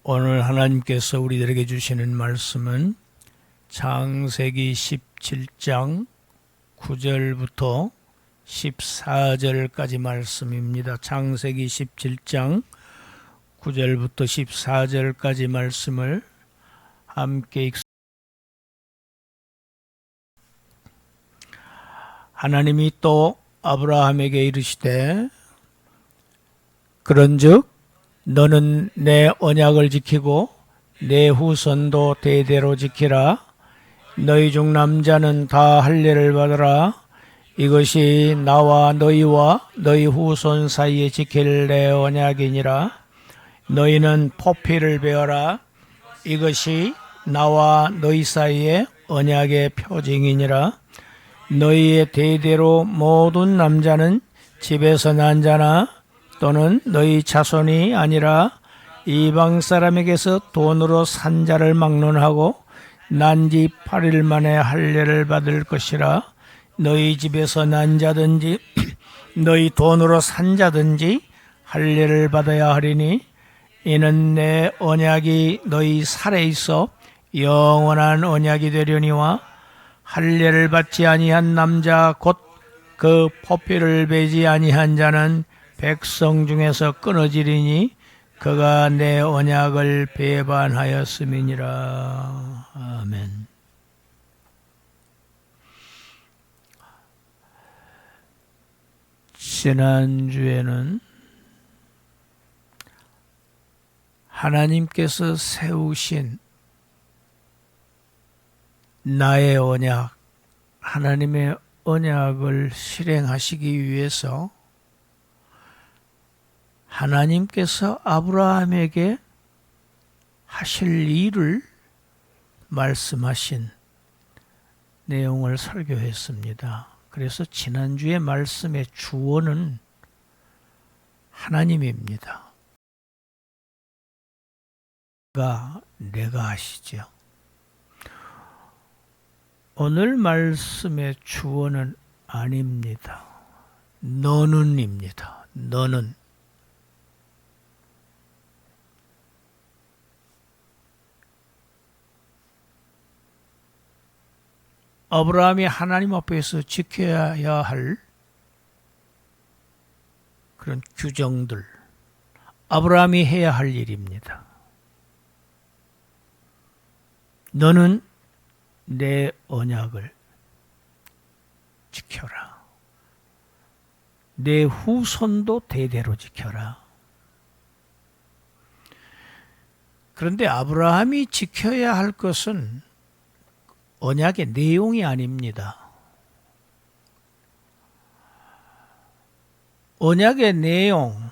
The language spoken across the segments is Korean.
오늘 하나님께서 우리들에게 주시는 말씀은 창세기 17장 9절부터 14절까지 말씀입니다. 창세기 17장 9절부터 14절까지 말씀을 함께 읽습니다. 하나님이 또 아브라함에게 이르시되 그런즉 너는 내 언약을 지키고 내 후손도 대대로 지키라. 너희 중 남자는 다 할례를 받으라. 이것이 나와 너희와 너희 후손 사이에 지킬 내 언약이니라. 너희는 포피를 베어라. 이것이 나와 너희 사이에 언약의 표징이니라. 너희의 대대로 모든 남자는 집에서 난 자나 또는 너희 자손이 아니라 이방 사람에게서 돈으로 산 자를 막론하고 난 지 8일 만에 할례를 받을 것이라. 너희 집에서 난 자든지 너희 돈으로 산 자든지 할례를 받아야 하리니 이는 내 언약이 너희 살에 있어 영원한 언약이 되려니와 할례를 받지 아니한 남자 곧 그 포피를 베지 아니한 자는 백성 중에서 끊어지리니 그가 내 언약을 배반하였음이니라. 아멘. 지난주에는 하나님께서 세우신 나의 언약, 하나님의 언약을 실행하시기 위해서 하나님께서 아브라함에게 하실 일을 말씀하신 내용을 설교했습니다. 그래서 지난주의 말씀의 주어는 하나님입니다. 내가 하시죠. 오늘 말씀의 주어는 아닙니다. 너는입니다. 너는. 아브라함이 하나님 앞에서 지켜야 할 그런 규정들, 아브라함이 해야 할 일입니다. 너는 내 언약을 지켜라. 내 후손도 대대로 지켜라. 그런데 아브라함이 지켜야 할 것은 언약의 내용이 아닙니다. 언약의 내용,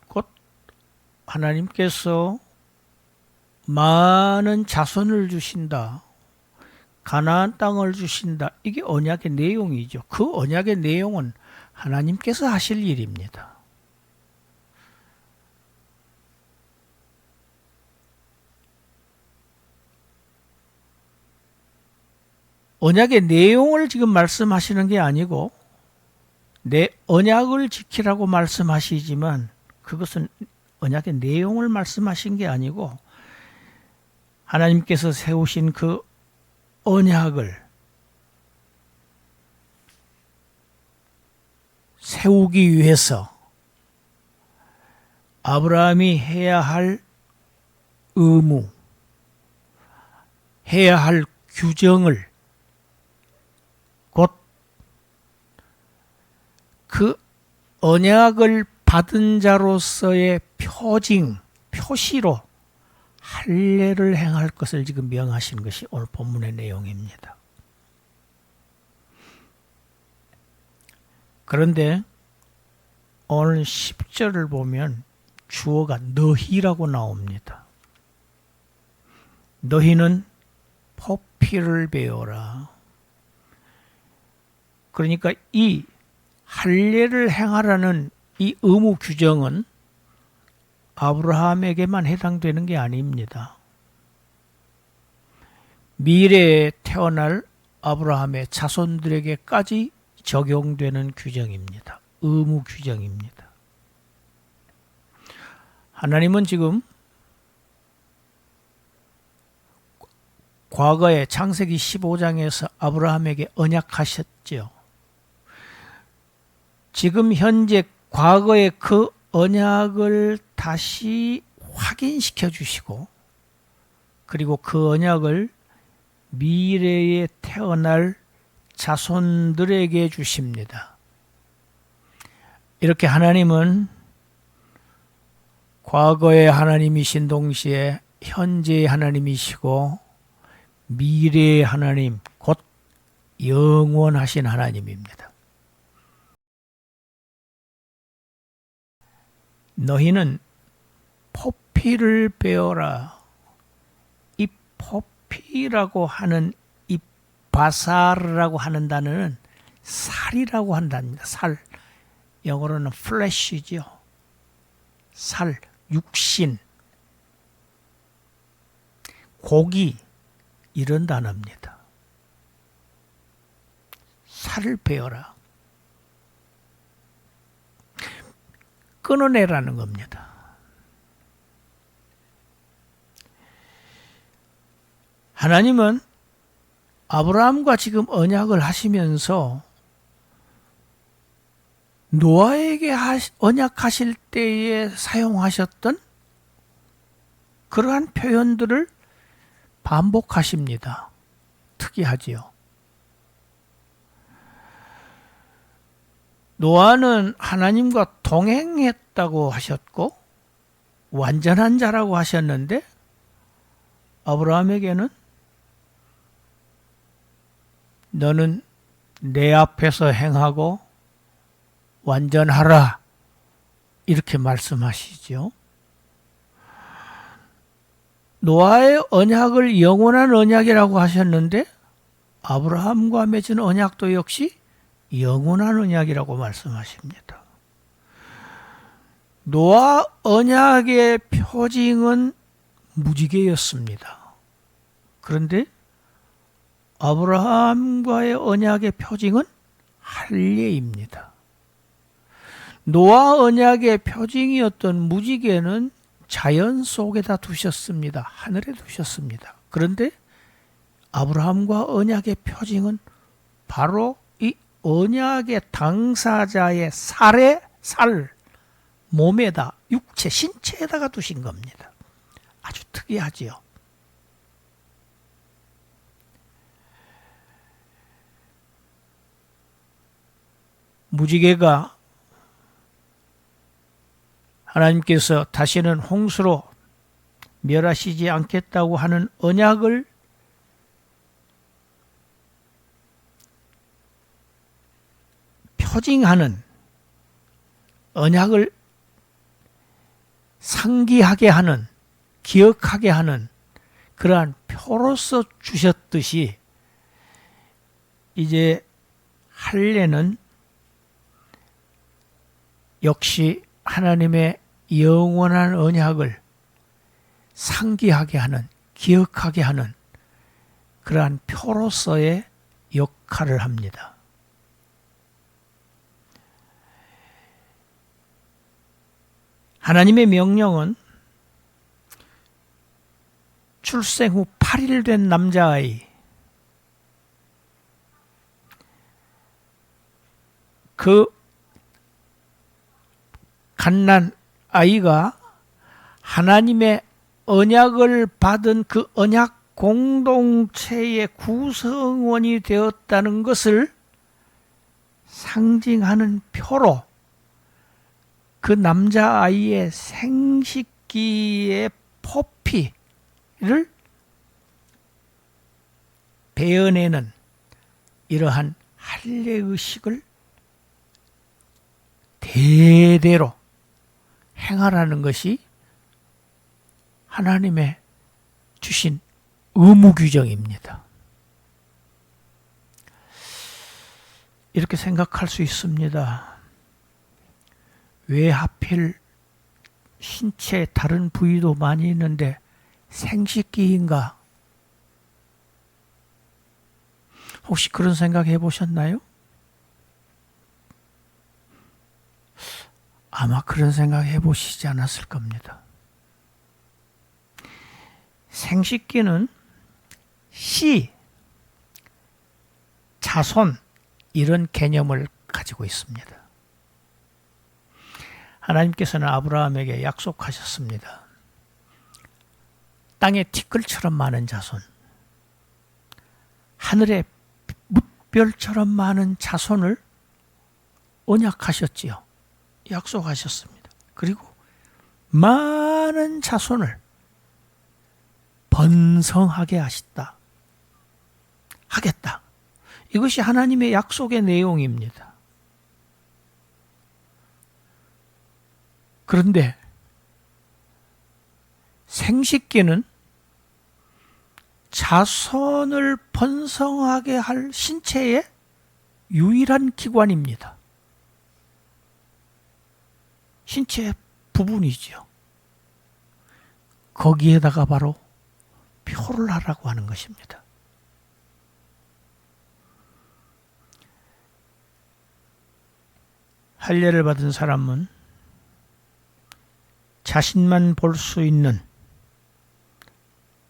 곧 하나님께서 많은 자손을 주신다, 가나안 땅을 주신다, 이게 언약의 내용이죠. 그 언약의 내용은 하나님께서 하실 일입니다. 언약의 내용을 지금 말씀하시는 게 아니고 내 언약을 지키라고 말씀하시지만 그것은 언약의 내용을 말씀하신 게 아니고 하나님께서 세우신 그 언약을 세우기 위해서 아브라함이 해야 할 의무, 해야 할 규정을 그 언약을 받은 자로서의 표징, 표시로 할례를 행할 것을 지금 명하신 것이 오늘 본문의 내용입니다. 그런데 오늘 10절을 보면 주어가 너희라고 나옵니다. 너희는 포피를 베어라. 그러니까 이 할례를 행하라는 이 의무 규정은 아브라함에게만 해당되는 게 아닙니다. 미래에 태어날 아브라함의 자손들에게까지 적용되는 규정입니다. 의무 규정입니다. 하나님은 지금 과거에 창세기 15장에서 아브라함에게 언약하셨죠. 지금 현재 과거의 그 언약을 다시 확인시켜 주시고, 그리고 그 언약을 미래에 태어날 자손들에게 주십니다. 이렇게 하나님은 과거의 하나님이신 동시에 현재의 하나님이시고 미래의 하나님, 곧 영원하신 하나님입니다. 너희는 포피를 베어라. 이 포피라고 하는 이 바사르라고 하는 단어는 살이라고 한답니다. 살. 영어로는 flesh이죠. 살, 육신, 고기, 이런 단어입니다. 살을 베어라. 끊어내라는 겁니다. 하나님은 아브라함과 지금 언약을 하시면서 노아에게 언약하실 때에 사용하셨던 그러한 표현들을 반복하십니다. 특이하지요. 노아는 하나님과 동행했다고 하셨고 완전한 자라고 하셨는데, 아브라함에게는 너는 내 앞에서 행하고 완전하라, 이렇게 말씀하시죠. 노아의 언약을 영원한 언약이라고 하셨는데 아브라함과 맺은 언약도 역시 영원한 언약이라고 말씀하십니다. 노아 언약의 표징은 무지개였습니다. 그런데 아브라함과의 언약의 표징은 할례입니다. 노아 언약의 표징이었던 무지개는 자연 속에다 두셨습니다. 하늘에 두셨습니다. 그런데 아브라함과 언약의 표징은 바로 이 언약의 당사자의 살, 몸에다, 육체, 신체에다가 두신 겁니다. 아주 특이하지요. 무지개가 하나님께서 다시는 홍수로 멸하시지 않겠다고 하는 언약을 표징하는, 언약을 상기하게 하는, 기억하게 하는 그러한 표로서 주셨듯이, 이제 할례는 역시 하나님의 영원한 언약을 상기하게 하는, 기억하게 하는 그러한 표로서의 역할을 합니다. 하나님의 명령은 출생 후 8일 된 남자아이, 그 갓난 아이가 하나님의 언약을 받은 그 언약 공동체의 구성원이 되었다는 것을 상징하는 표로 그 남자아이의 생식기의 포피를 베어내는 이러한 할례의식을 대대로 행하라는 것이 하나님의 주신 의무 규정입니다. 이렇게 생각할 수 있습니다. 왜 하필 신체의 다른 부위도 많이 있는데 생식기인가? 혹시 그런 생각 해보셨나요? 아마 그런 생각 해보시지 않았을 겁니다. 생식기는 씨, 자손 이런 개념을 가지고 있습니다. 하나님께서는 아브라함에게 약속하셨습니다. 땅의 티끌처럼 많은 자손, 하늘의 뭇별처럼 많은 자손을 언약하셨지요. 약속하셨습니다. 그리고 많은 자손을 번성하게 하겠다. 이것이 하나님의 약속의 내용입니다. 그런데 생식기는 자손을 번성하게 할 신체의 유일한 기관입니다. 신체의 부분이지요. 거기에다가 바로 표를 하라고 하는 것입니다. 할례를 받은 사람은 자신만 볼 수 있는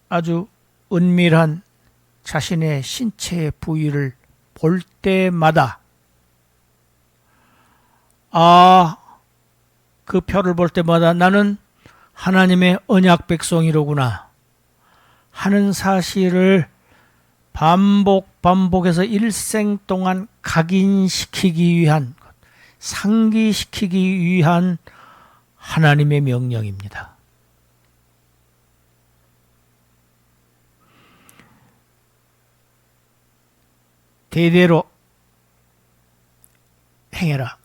아주 은밀한 자신의 신체의 부위를 볼 때마다 그 표를 볼 때마다 나는 하나님의 언약 백성이로구나 하는 사실을 반복해서 일생 동안 각인시키기 위한, 상기시키기 위한 하나님의 명령입니다. 대대로 행해라.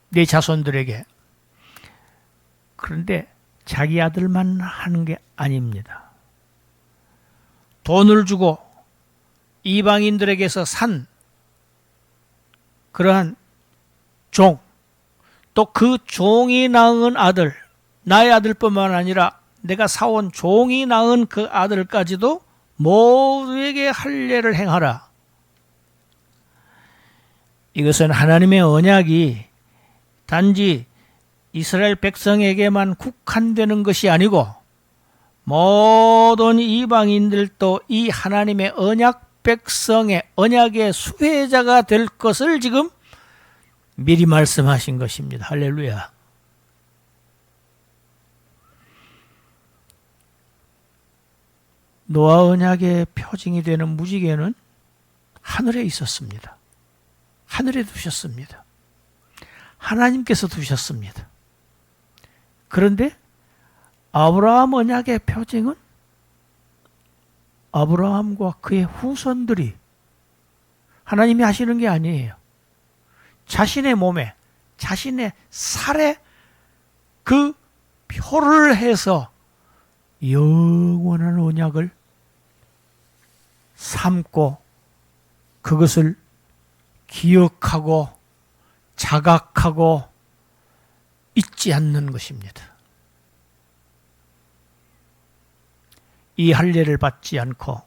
내 자손들에게. 그런데 자기 아들만 하는 게 아닙니다. 돈을 주고 이방인들에게서 산 그러한 종, 또 그 종이 낳은 아들, 나의 아들뿐만 아니라 내가 사온 종이 낳은 그 아들까지도 모두에게 할례를 행하라. 이것은 하나님의 언약이 단지 이스라엘 백성에게만 국한되는 것이 아니고 모든 이방인들도 이 하나님의 언약 백성의 언약의 수혜자가 될 것을 지금 미리 말씀하신 것입니다. 할렐루야. 노아 언약의 표징이 되는 무지개는 하늘에 있었습니다. 하늘에 두셨습니다. 하나님께서 두셨습니다. 그런데 아브라함 언약의 표징은 아브라함과 그의 후손들이 하나님이 하시는 게 아니에요. 자신의 몸에, 자신의 살에 그 표를 해서 영원한 언약을 삼고 그것을 기억하고 자각하고 잊지 않는 것입니다. 이 할례를 받지 않고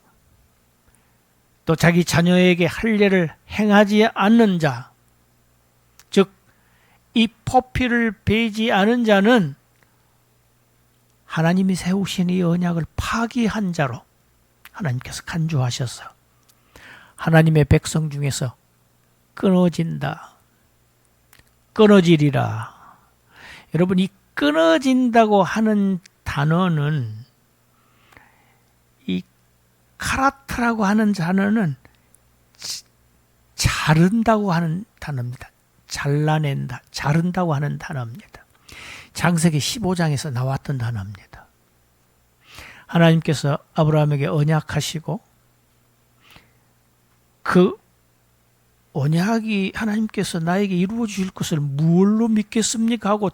또 자기 자녀에게 할례를 행하지 않는 자, 즉 이 포피를 베지 않은 자는 하나님이 세우신 이 언약을 파기한 자로 하나님께서 간주하셔서 하나님의 백성 중에서 끊어진다, 끊어지리라. 여러분, 이 끊어진다고 하는 단어는, 이 카라트라고 하는 단어는 자른다고 하는 단어입니다. 잘라낸다, 자른다고 하는 단어입니다. 창세기 15장에서 나왔던 단어입니다. 하나님께서 아브라함에게 언약하시고 그 언약이 하나님께서 나에게 이루어 주실 것을 무엇로 믿겠습니까? 하고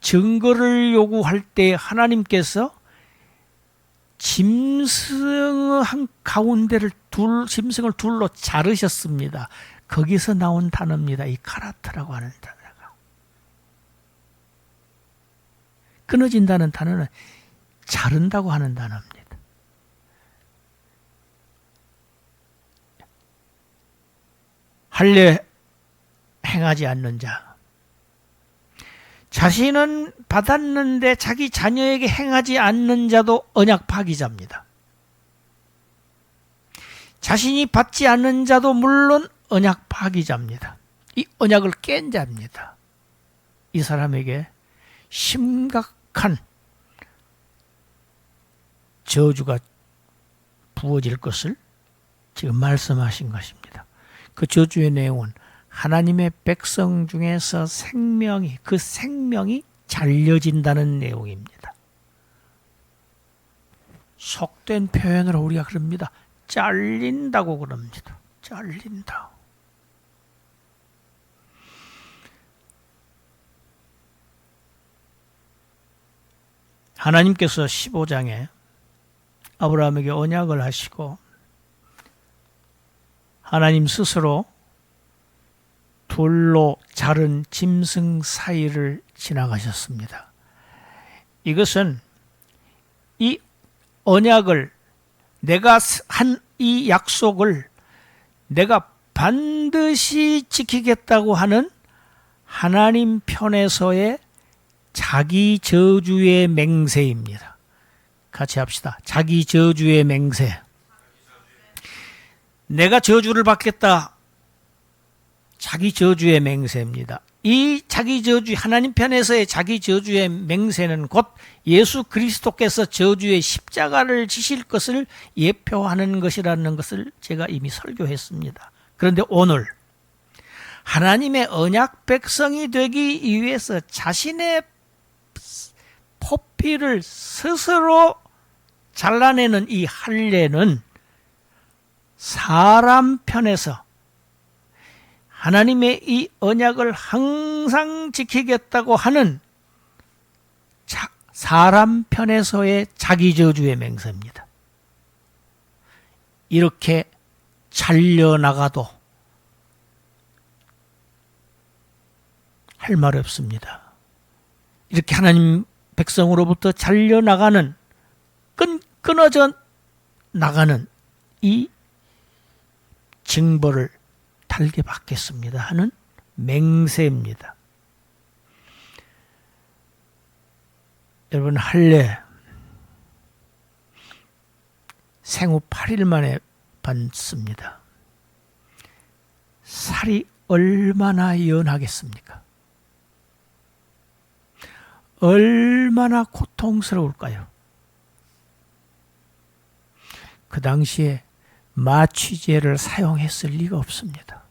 증거를 요구할 때 하나님께서 짐승 한 가운데를 짐승을 둘로 자르셨습니다. 거기서 나온 단어입니다. 이 카라트라고 하는 단어가. 끊어진다는 단어는 자른다고 하는 단어입니다. 할례 행하지 않는 자, 자신은 받았는데 자기 자녀에게 행하지 않는 자도 언약 파기자입니다. 자신이 받지 않는 자도 물론 언약 파기자입니다. 이 언약을 깬 자입니다. 이 사람에게 심각한 저주가 부어질 것을 지금 말씀하신 것입니다. 그 저주의 내용은 하나님의 백성 중에서 그 생명이 잘려진다는 내용입니다. 속된 표현으로 우리가 그럽니다. 잘린다고 그럽니다. 잘린다. 하나님께서 15장에 아브라함에게 언약을 하시고 하나님 스스로 돌로 자른 짐승 사이를 지나가셨습니다. 이것은 이 언약을, 내가 한 이 약속을 내가 반드시 지키겠다고 하는 하나님 편에서의 자기 저주의 맹세입니다. 같이 합시다. 자기 저주의 맹세. 내가 저주를 받겠다. 자기 저주의 맹세입니다. 이 자기 저주, 하나님 편에서의 자기 저주의 맹세는 곧 예수 그리스도께서 저주의 십자가를 지실 것을 예표하는 것이라는 것을 제가 이미 설교했습니다. 그런데 오늘 하나님의 언약 백성이 되기 위해서 자신의 포피를 스스로 잘라내는 이 할례는 사람 편에서 하나님의 이 언약을 항상 지키겠다고 하는 사람 편에서의 자기 저주의 맹세입니다. 이렇게 잘려나가도 할 말 없습니다. 이렇게 하나님 백성으로부터 잘려나가는, 끊어져 나가는 이 징벌을 달게 받겠습니다 하는 맹세입니다. 여러분, 할례 생후 8일 만에 받습니다. 살이 얼마나 연하겠습니까? 얼마나 고통스러울까요? 그 당시에 마취제를 사용했을 리가 없습니다.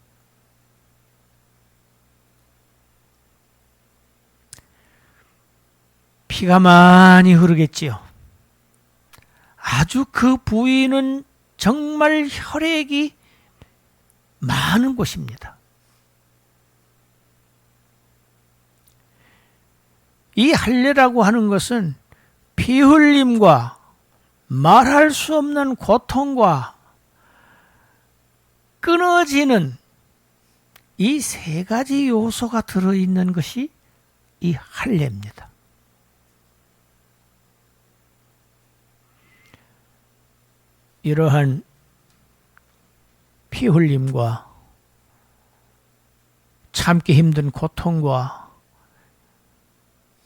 피가 많이 흐르겠지요. 아주 그 부위는 정말 혈액이 많은 곳입니다. 이 할례라고 하는 것은 피 흘림과 말할 수 없는 고통과 끊어지는 이 세 가지 요소가 들어있는 것이 이 할례입니다. 이러한 피 흘림과 참기 힘든 고통과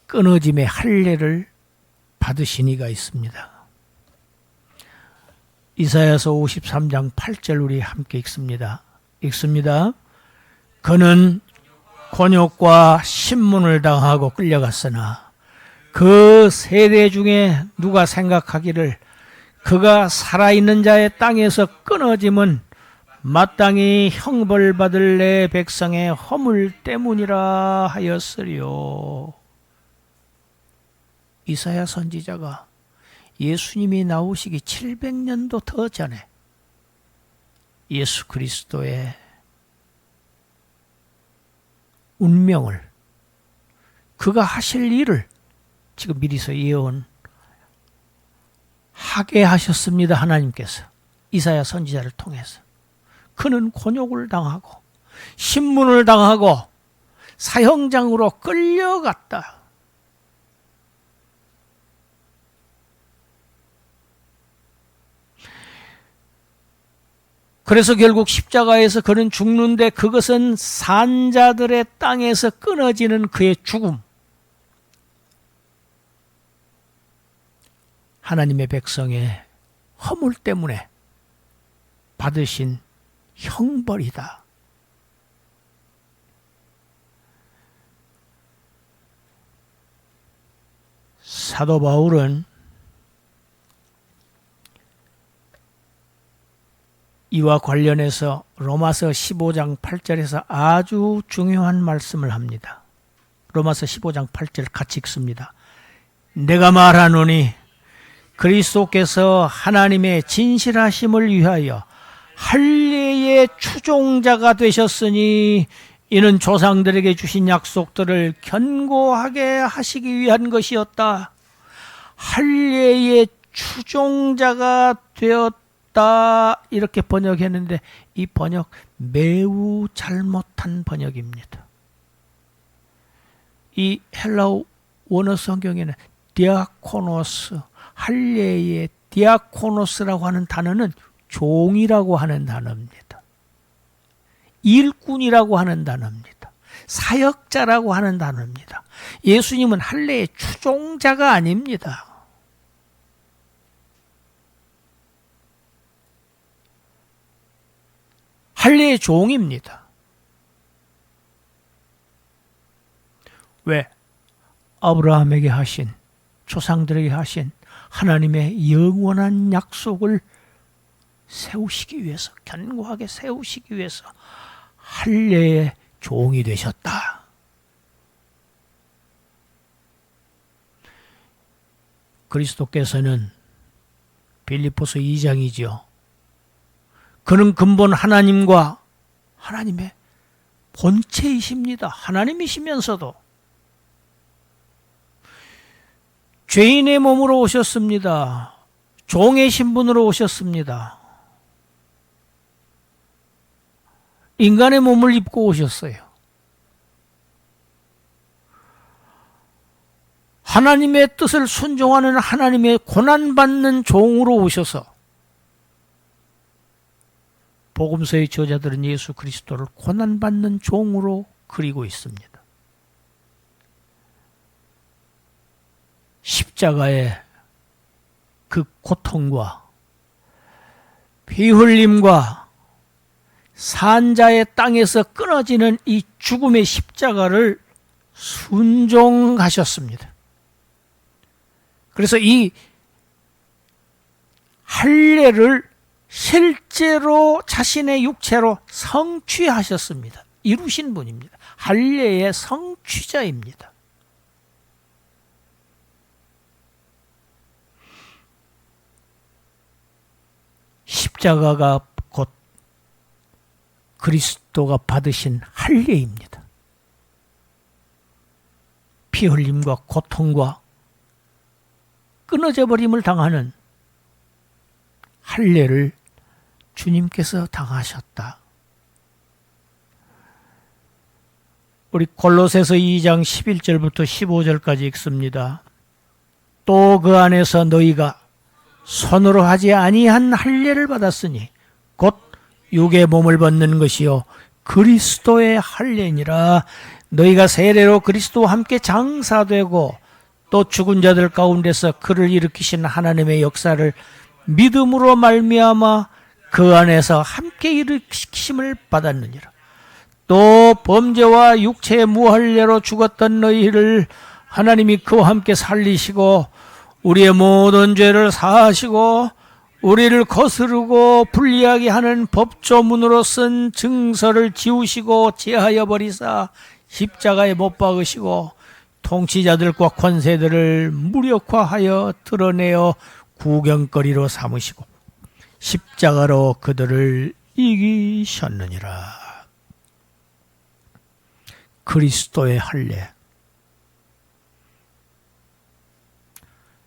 끊어짐의 할례를 받으신 이가 있습니다. 이사야서 53장 8절 우리 함께 읽습니다. 그는 곤욕과 신문을 당하고 끌려갔으나 그 세대 중에 누가 생각하기를 그가 살아있는 자의 땅에서 끊어짐은 마땅히 형벌받을 내 백성의 허물 때문이라 하였으리요. 이사야 선지자가 예수님이 나오시기 700년도 더 전에 예수 그리스도의 운명을, 그가 하실 일을 지금 미리서 예언하게 하셨습니다. 하나님께서 이사야 선지자를 통해서. 그는 곤욕을 당하고 신문을 당하고 사형장으로 끌려갔다. 그래서 결국 십자가에서 그는 죽는데 그것은 산자들의 땅에서 끊어지는 그의 죽음, 하나님의 백성의 허물 때문에 받으신 형벌이다. 사도 바울은 이와 관련해서 로마서 15장 8절에서 아주 중요한 말씀을 합니다. 로마서 15장 8절 같이 읽습니다. 내가 말하노니 그리스도께서 하나님의 진실하심을 위하여 할례의 추종자가 되셨으니 이는 조상들에게 주신 약속들을 견고하게 하시기 위한 것이었다. 할례의 추종자가 되었다. 이렇게 번역했는데 이 번역 매우 잘못한 번역입니다. 이 헬라어 원어 성경에는 디아코노스, 할례의 디아코노스라고 하는 단어는 종이라고 하는 단어입니다. 일꾼이라고 하는 단어입니다. 사역자라고 하는 단어입니다. 예수님은 할례의 추종자가 아닙니다. 할례의 종입니다. 왜? 아브라함에게 하신, 조상들에게 하신 하나님의 영원한 약속을 세우시기 위해서, 견고하게 세우시기 위해서 할례의 종이 되셨다. 그리스도께서는 빌립보서 2장이죠. 그는 근본 하나님과 하나님의 본체이십니다. 하나님이시면서도 죄인의 몸으로 오셨습니다. 종의 신분으로 오셨습니다. 인간의 몸을 입고 오셨어요. 하나님의 뜻을 순종하는 하나님의 고난받는 종으로 오셔서 복음서의 저자들은 예수 그리스도를 고난받는 종으로 그리고 있습니다. 십자가의 그 고통과 피 흘림과 산자의 땅에서 끊어지는 이 죽음의 십자가를 순종하셨습니다. 그래서 이 할례를 실제로 자신의 육체로 성취하셨습니다. 이루신 분입니다. 할례의 성취자입니다. 십자가가 곧 그리스도가 받으신 할례입니다. 피 흘림과 고통과 끊어져 버림을 당하는 할례를 주님께서 당하셨다. 우리 골로새서 2장 11절부터 15절까지 읽습니다. 또 그 안에서 너희가 손으로 하지 아니한 할례를 받았으니 곧 육의 몸을 벗는 것이요 그리스도의 할례니라. 너희가 세례로 그리스도와 함께 장사되고 또 죽은 자들 가운데서 그를 일으키신 하나님의 역사를 믿음으로 말미암아 그 안에서 함께 일으키심을 받았느니라. 또 범죄와 육체의 무할례로 죽었던 너희를 하나님이 그와 함께 살리시고 우리의 모든 죄를 사하시고 우리를 거스르고 불리하게 하는 법조문으로 쓴 증서를 지우시고 제하여 버리사 십자가에 못 박으시고 통치자들과 권세들을 무력화하여 드러내어 구경거리로 삼으시고 십자가로 그들을 이기셨느니라. 그리스도의 할례,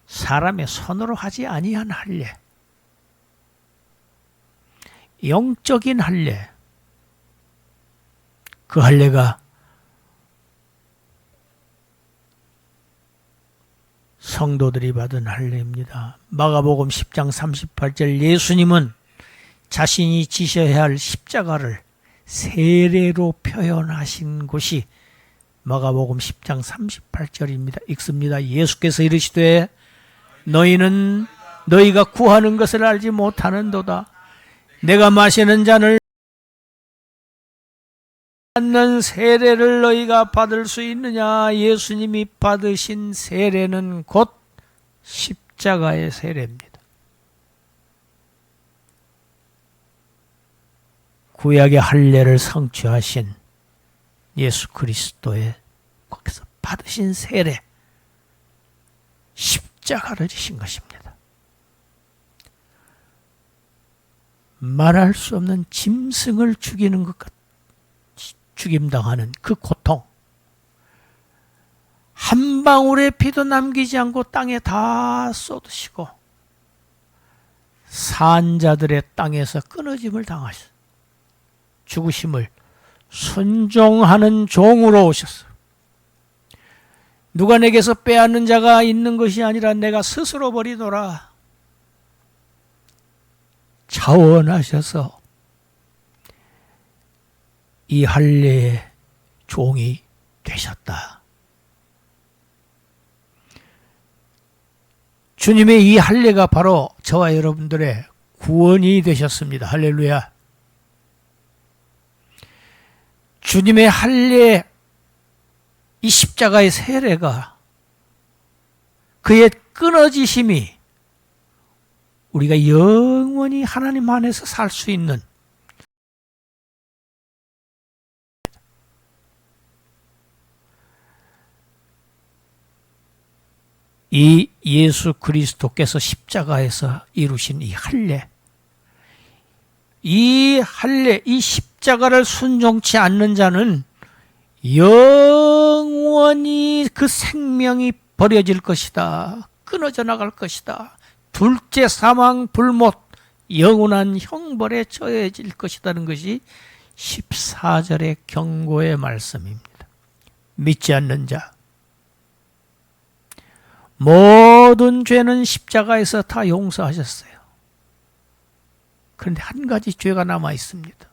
사람의 손으로 하지 아니한 할례, 영적인 할례, 그 할례가 성도들이 받은 할례입니다. 마가복음 10장 38절 예수님은 자신이 지셔야 할 십자가를 세례로 표현하신 곳이 마가복음 10장 38절입니다. 읽습니다. 예수께서 이르시되 너희는 너희가 구하는 것을 알지 못하는도다. 내가 마시는 잔을 받는 세례를 너희가 받을 수 있느냐? 예수님이 받으신 세례는 곧 십자가의 세례입니다. 구약의 할례를 성취하신 예수 그리스도의 거기서 받으신 세례, 십자가를 지신 것입니다. 말할 수 없는 짐승을 죽이는 것 같, 죽임당하는 그 고통, 한 방울의 피도 남기지 않고 땅에 다 쏟으시고 산자들의 땅에서 끊어짐을 당하셨어요. 죽으심을 순종하는 종으로 오셨어요. 누가 내게서 빼앗는 자가 있는 것이 아니라 내가 스스로 버리노라. 자원하셔서 이 할례의 종이 되셨다. 주님의 이 할례가 바로 저와 여러분들의 구원이 되셨습니다. 할렐루야. 주님의 할례, 이 십자가의 세례가, 그의 끊어지심이 우리가 영원히 하나님 안에서 살 수 있는, 이 예수 그리스도께서 십자가에서 이루신 이 할례, 이 할례, 이 십자가를 순종치 않는 자는 영원히 그 생명이 버려질 것이다. 끊어져 나갈 것이다. 둘째 사망 불못, 영원한 형벌에 처해질 것이라는 것이 14절의 경고의 말씀입니다. 믿지 않는 자, 모든 죄는 십자가에서 다 용서하셨어요. 그런데 한 가지 죄가 남아 있습니다.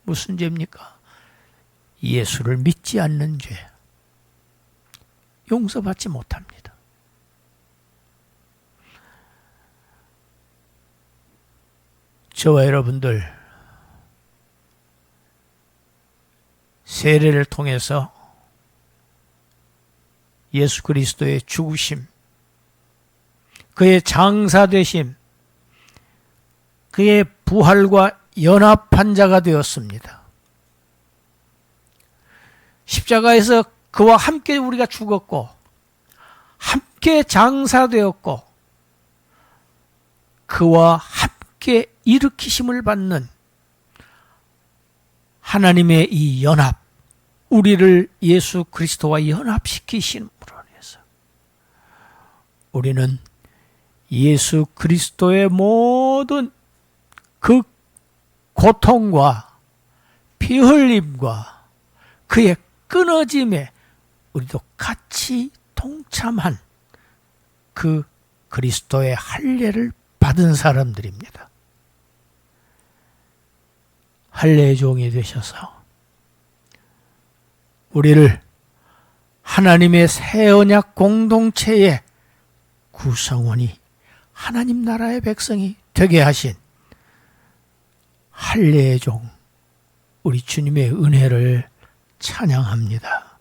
무슨 죄입니까? 예수를 믿지 않는 죄. 용서받지 못합니다. 저와 여러분들 세례를 통해서 예수 그리스도의 죽으심, 그의 장사되심, 그의 부활과 연합한 자가 되었습니다. 십자가에서 그와 함께 우리가 죽었고 함께 장사되었고 그와 함께 일으키심을 받는 하나님의 이 연합, 우리를 예수 그리스도와 연합시키심으로 인해서 우리는 예수 그리스도의 모든 그 고통과 피 흘림과 그의 끊어짐에 우리도 같이 동참한 그 그리스도의 할례를 받은 사람들입니다. 할례의 종이 되셔서 우리를 하나님의 새 언약 공동체의 구성원이, 하나님 나라의 백성이 되게 하신 할례의 종, 우리 주님의 은혜를 찬양합니다.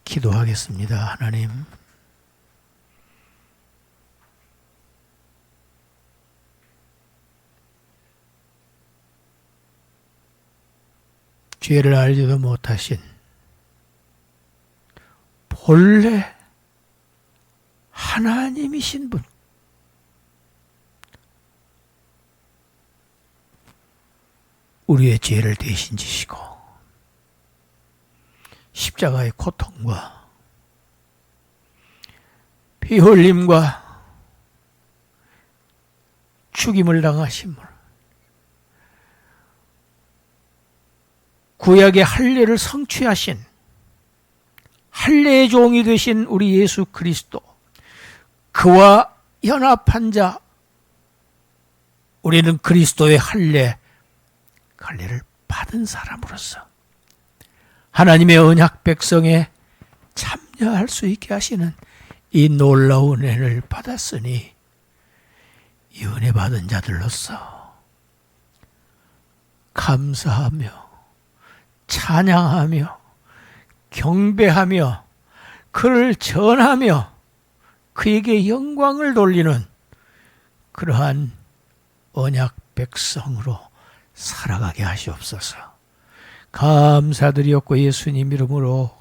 기도하겠습니다. 하나님, 죄를 알지도 못하신 본래 하나님이신 분, 우리의 죄를 대신 지시고 십자가의 고통과 피 흘림과 죽임을 당하심을, 구약의 할례를 성취하신 할례의 종이 되신 우리 예수 그리스도, 그와 연합한 자, 우리는 그리스도의 할례를 받은 사람으로서 하나님의 언약 백성에 참여할 수 있게 하시는 이 놀라운 은혜를 받았으니 이 은혜 받은 자들로서 감사하며 찬양하며 경배하며 그를 전하며 그에게 영광을 돌리는 그러한 언약 백성으로 살아가게 하시옵소서. 감사드리옵고 예수님 이름으로